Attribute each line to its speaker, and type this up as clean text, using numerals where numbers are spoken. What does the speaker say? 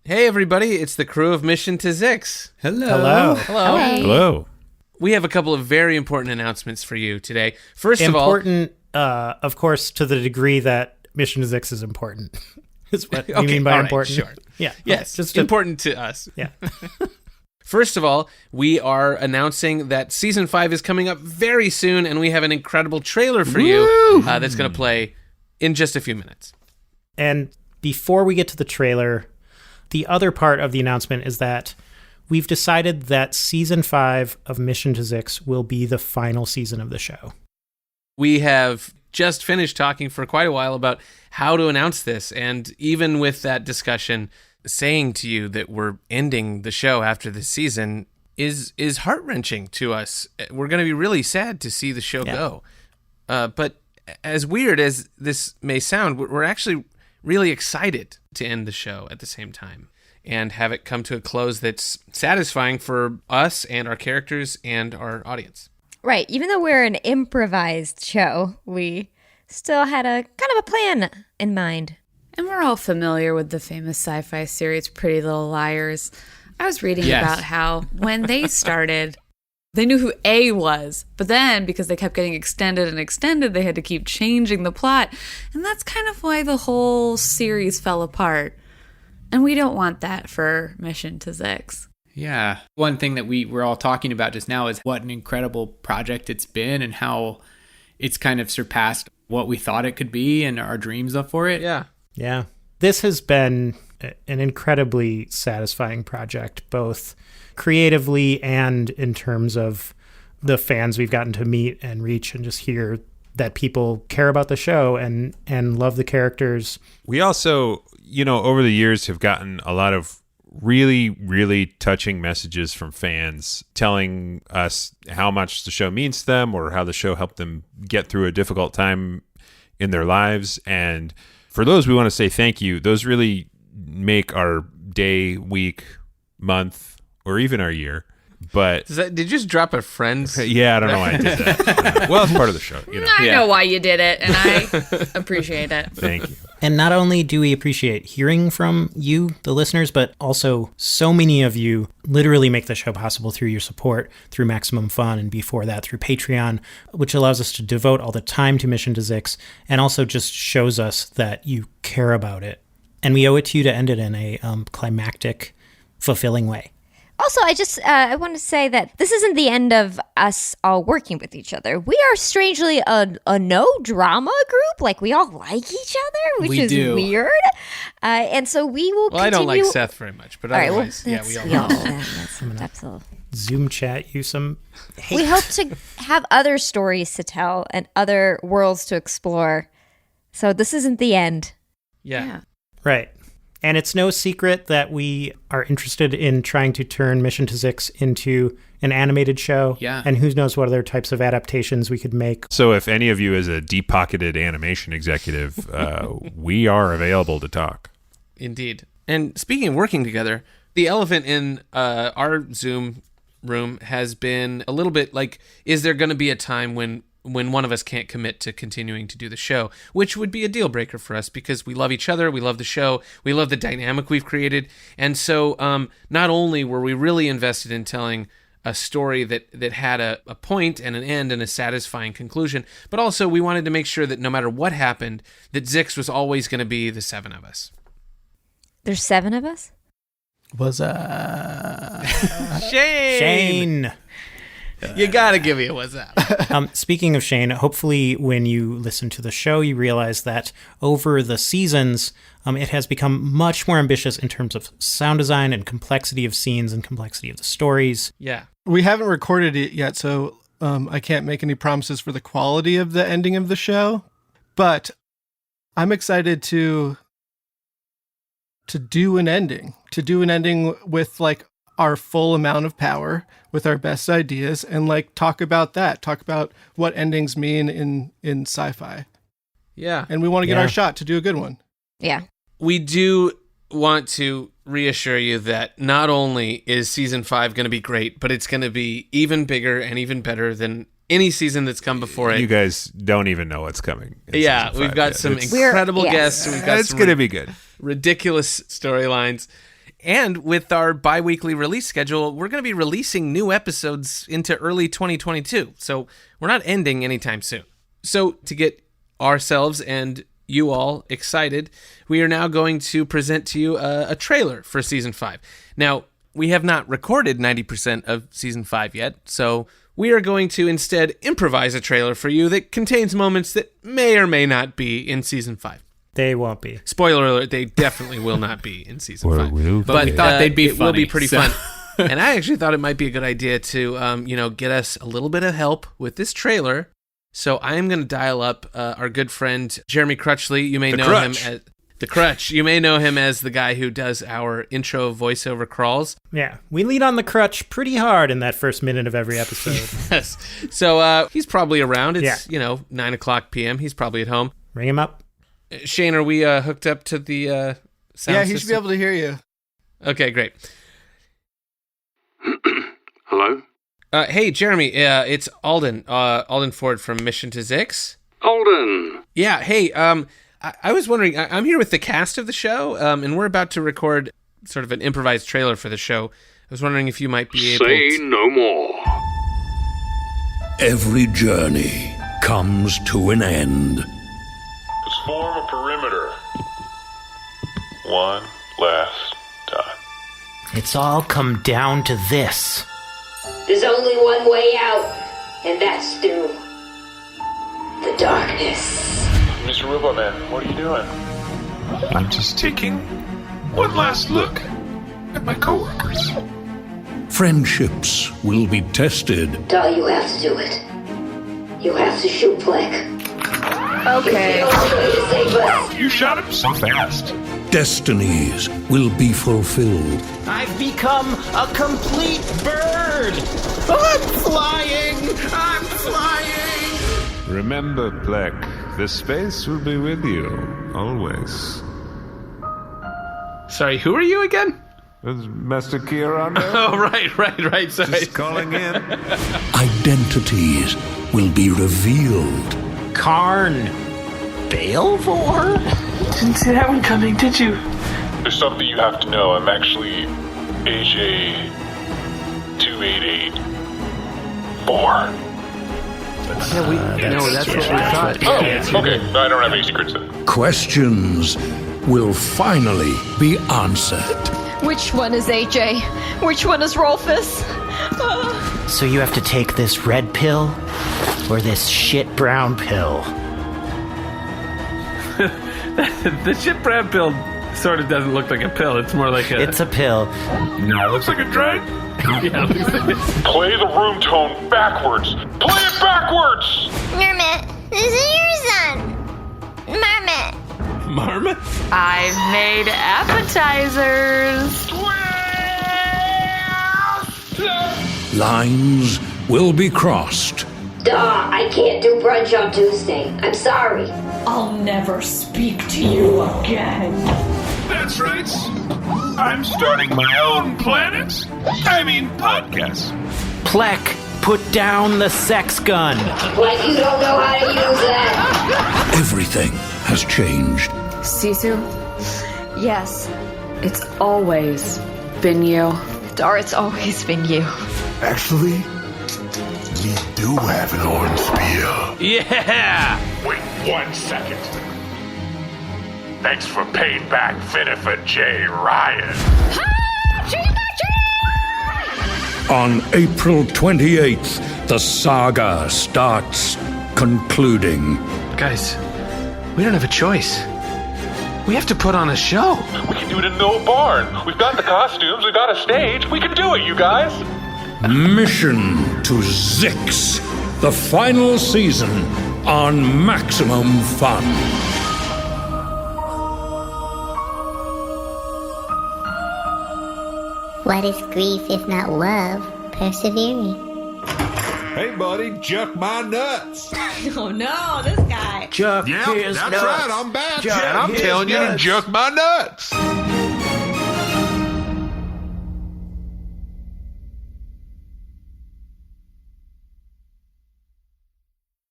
Speaker 1: Hey, everybody, it's the crew of Mission to Zix.
Speaker 2: Hello.
Speaker 3: Hello.
Speaker 1: We have a couple of very important announcements for you today. First
Speaker 2: Important, of course, to the degree that Mission to Zix is important. Is what you mean by
Speaker 1: all right,
Speaker 2: important?
Speaker 1: Sure.
Speaker 2: Yeah.
Speaker 1: Yes,
Speaker 2: Just
Speaker 1: important to us.
Speaker 2: Yeah.
Speaker 1: First of all, we are announcing that Season 5 is coming up very soon, and we have an incredible trailer for you that's going to play in just a few minutes.
Speaker 2: And before we get to the trailer, the other part of the announcement is that we've decided that Season 5 of Mission to Zix will be the final season of the show.
Speaker 1: We have just finished talking for quite a while about how to announce this, and even with that discussion, saying to you that we're ending the show after this season is heart-wrenching to us. We're going to be really sad to see the show go. But as weird as this may sound, we're actually really excited to end the show at the same time and have it come to a close that's satisfying for us and our characters and our audience.
Speaker 4: Right. Even though we're an improvised show, we still had a kind of a plan in mind.
Speaker 3: And we're all familiar with the famous sci-fi series Pretty Little Liars. I was reading about how when they started, they knew who A was, but then because they kept getting extended and extended, they had to keep changing the plot. And that's kind of why the whole series fell apart. And we don't want that for Mission to Zix.
Speaker 5: Yeah. One thing that we were all talking about just now is what an incredible project it's been and how it's kind of surpassed what we thought it could be and our dreams up for it.
Speaker 1: Yeah.
Speaker 2: Yeah. This has been an incredibly satisfying project, both creatively and in terms of the fans we've gotten to meet and reach and just hear that people care about the show and love the characters.
Speaker 6: We also, over the years have gotten a lot of really, really touching messages from fans telling us how much the show means to them or how the show helped them get through a difficult time in their lives. And for those, we want to say thank you. Those really make our day, week, month, or even our year. But
Speaker 1: did you just drop a Friends?
Speaker 6: Yeah, I don't know why I did that. Well, it's part of the show.
Speaker 3: I know why you did it, and I appreciate it.
Speaker 6: Thank you.
Speaker 2: And not only do we appreciate hearing from you, the listeners, but also so many of you literally make the show possible through your support, through Maximum Fun, and before that through Patreon, which allows us to devote all the time to Mission to Zix, and also just shows us that you care about it. And we owe it to you to end it in a climactic, fulfilling way.
Speaker 4: Also, I want to say that this isn't the end of us all working with each other. We are strangely a no-drama group. Like, we all like each other, which is weird. And so we will continue.
Speaker 1: I don't like Seth very much, but otherwise, we all
Speaker 4: that's all.
Speaker 2: Zoom chat you some hate.
Speaker 4: We hope to have other stories to tell and other worlds to explore. So this isn't the end.
Speaker 1: Yeah.
Speaker 2: Right. And it's no secret that we are interested in trying to turn Mission to Zix into an animated show.
Speaker 5: Yeah.
Speaker 2: And who knows what other types of adaptations we could make.
Speaker 6: So if any of you is a deep-pocketed animation executive, we are available to talk.
Speaker 1: Indeed. And speaking of working together, the elephant in our Zoom room has been a little bit like, is there going to be a time when one of us can't commit to continuing to do the show, which would be a deal breaker for us because we love each other, we love the show, we love the dynamic we've created. And so not only were we really invested in telling a story that had a point and an end and a satisfying conclusion, but also we wanted to make sure that no matter what happened, that Zix was always going to be the seven of us.
Speaker 4: There's 7 of us?
Speaker 2: Shane.
Speaker 1: You gotta give me a what's up.
Speaker 2: Speaking of Shane, hopefully when you listen to the show, you realize that over the seasons, it has become much more ambitious in terms of sound design and complexity of scenes and complexity of the stories.
Speaker 1: Yeah.
Speaker 7: We haven't recorded it yet, so I can't make any promises for the quality of the ending of the show. But I'm excited to do an ending with like our full amount of power, with our best ideas, and like talk about what endings mean in sci-fi.
Speaker 1: Yeah.
Speaker 7: And we want to get our shot to do a good one.
Speaker 4: Yeah.
Speaker 1: We do want to reassure you that not only is season 5 going to be great, but it's going to be even bigger and even better than any season that's come before it.
Speaker 6: You guys don't even know what's coming.
Speaker 1: Yeah, we've got some incredible guests. We've got
Speaker 6: it's going to be good.
Speaker 1: Ridiculous storylines. And with our bi-weekly release schedule, we're going to be releasing new episodes into early 2022. So we're not ending anytime soon. So to get ourselves and you all excited, we are now going to present to you a trailer for Season 5. Now, we have not recorded 90% of Season 5 yet, so we are going to instead improvise a trailer for you that contains moments that may or may not be in Season 5.
Speaker 2: They won't be.
Speaker 1: Spoiler alert, they definitely will not be in Season 5.
Speaker 5: But we thought they'd be funny.
Speaker 1: It will be pretty fun. And I actually thought it might be a good idea to, get us a little bit of help with this trailer. So I am going to dial up our good friend Jeremy Crutchley. You may know him as the Crutch. You may know him as the guy who does our intro voiceover crawls.
Speaker 2: Yeah, we lean on the Crutch pretty hard in that first minute of every episode.
Speaker 1: Yes. So he's probably around. It's 9 o'clock p.m. He's probably at home.
Speaker 2: Ring him up.
Speaker 1: Shane, are we hooked up to the sound
Speaker 7: Yeah, he
Speaker 1: system?
Speaker 7: should be able to hear you.
Speaker 1: Okay, great.
Speaker 8: Hello?
Speaker 1: Hey, Jeremy, it's Alden Ford from Mission to Zix.
Speaker 8: Alden!
Speaker 1: Yeah, hey, I was wondering, I'm here with the cast of the show, and we're about to record sort of an improvised trailer for the show. I was wondering if you might be able
Speaker 8: Say
Speaker 1: to...
Speaker 8: no more.
Speaker 9: Every journey comes to an end.
Speaker 10: Let's form a perimeter. One last time.
Speaker 2: It's all come down to this.
Speaker 11: There's only one way out, and that's through the darkness.
Speaker 10: Mr. Robotman, what are you doing?
Speaker 12: I'm just taking one last look at my coworkers.
Speaker 9: Friendships will be tested.
Speaker 11: All you have to do it. You have to shoot Plek.
Speaker 3: Okay.
Speaker 11: It's the only way to save us.
Speaker 12: You shot him so fast.
Speaker 9: Destinies will be fulfilled.
Speaker 13: I've become a complete bird. I'm flying. I'm flying.
Speaker 6: Remember, Plek, the space will be with you, always.
Speaker 1: Sorry, who are you again?
Speaker 6: It's Master Kieran.
Speaker 1: Oh, right, sorry.
Speaker 6: Just calling in.
Speaker 9: Identities will be revealed.
Speaker 13: Karn. Balevor?
Speaker 12: Didn't see that one coming, did you?
Speaker 10: There's something you have to know. I'm actually AJ 2884.
Speaker 1: That's what we thought.
Speaker 10: Oh, okay. No, I don't have any secrets then.
Speaker 9: Questions will finally be answered.
Speaker 14: Which one is AJ? Which one is Rolfus?
Speaker 2: So you have to take this red pill or this shit brown pill?
Speaker 1: The shit brown pill sort of doesn't look like a pill. It's more like a...
Speaker 2: It's a pill.
Speaker 12: No, it looks like a drug.
Speaker 1: Yeah, it looks like a...
Speaker 10: Play the room tone backwards. Play it backwards!
Speaker 15: Marmot, this is your son. Marmot.
Speaker 1: Marmot?
Speaker 3: I've made appetizers.
Speaker 9: Lines will be crossed.
Speaker 11: Duh, I can't do brunch on Tuesday. I'm sorry.
Speaker 14: I'll never speak to you again.
Speaker 12: That's right. I'm starting my own planet. I mean, podcast.
Speaker 2: Plek, put down the sex gun.
Speaker 11: Like you don't know how to use that.
Speaker 9: Everything has changed.
Speaker 3: Sisu,
Speaker 14: Yes.
Speaker 3: it's always been you.
Speaker 14: Dar, it's always been you.
Speaker 12: Actually, we do have an orange spear.
Speaker 1: Yeah!
Speaker 10: Wait 1 second. Thanks for paying back Vinnifer J. Ryan.
Speaker 9: On April 28th, the saga starts concluding.
Speaker 1: Guys, we don't have a choice. We have to put on a show.
Speaker 10: We can do it in no barn. We've got the costumes, we've got a stage. We can do it, you guys.
Speaker 9: Mission to Zix, the final season on Maximum Fun.
Speaker 15: What is grief if not love? Persevering.
Speaker 12: Hey, buddy, juck my nuts.
Speaker 14: Oh no, this guy.
Speaker 2: Juck
Speaker 12: Yep,
Speaker 2: his
Speaker 12: that's
Speaker 2: nuts.
Speaker 12: right, I'm back.
Speaker 2: Juck
Speaker 12: And I'm
Speaker 2: his
Speaker 12: telling you to
Speaker 2: nuts.
Speaker 12: juck my nuts.